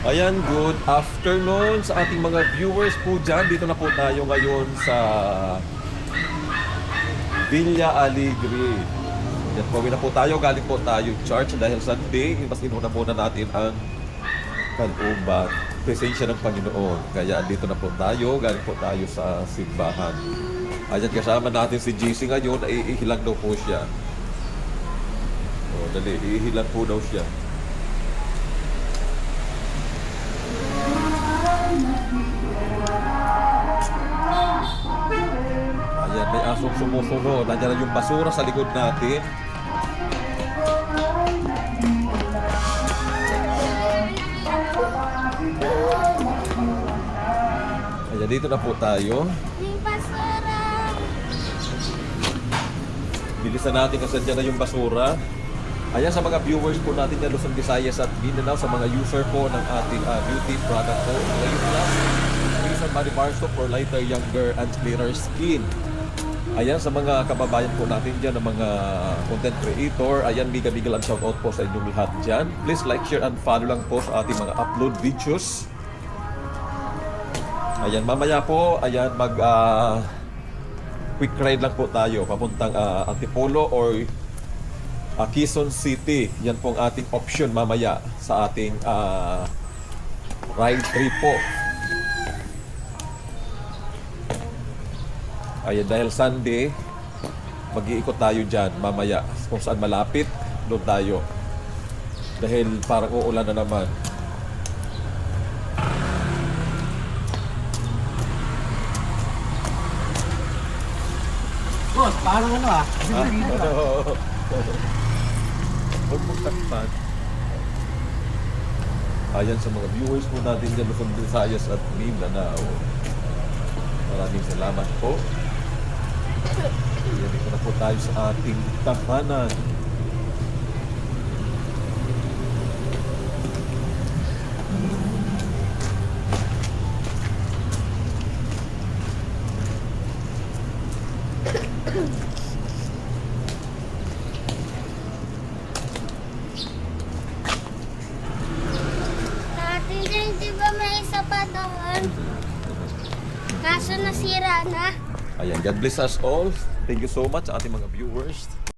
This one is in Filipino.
Ayan, good afternoon sa ating mga viewers po dyan. Dito na po tayo ngayon sa Villa Alegre. Yan, pauwi na po tayo. Galing po tayo church dahil Sunday. Mas inuna muna natin ang kalooban, presensya ng Panginoon. Kaya dito na po tayo. Galing po tayo sa simbahan. Ayan, kasama natin si JC ngayon. Ihilang daw po siya. O, dali. Ihilang po daw siya. Ayan, may asong sumusunod. Nandiyan na yung basura sa likod natin. Ayan, dito na po tayo. May basura. Bilisan natin kasi nandiyan na yung basura. Ayan, sa mga viewers po natin dyan, Luzon, Visayas at Mindanao, sa mga user po ng ating beauty product po. Ngayon plus, Increase Body Bar Soap for lighter, younger, and clearer skin. Ayan, sa mga kababayan po natin dyan, ng mga content creator, ayan, biga-biga lang shoutout po sa inyong lahat dyan. Please like, share, and follow lang po sa ating mga upload videos. Ayan, mamaya po, ayan, quick ride lang po tayo papuntang Antipolo or Quezon City. Yan pong ating option mamaya sa ating ride trip po. Ayan, dahil Sunday, mag-iikot tayo dyan mamaya. Kung saan malapit, doon tayo. Dahil parang uulan na naman. Boss, parang ano ah. Huwag mong takpan. Ayan, sa mga viewers po natin dyan, Luzon, Visayas at Mindanao. Maraming salamat po. Ayan, dito na po tayo sa ating tahanan. Dati din, di ba may isa pa doon? Kaso nasira na. Ayan, God bless us all. Thank you so much sa ating mga viewers.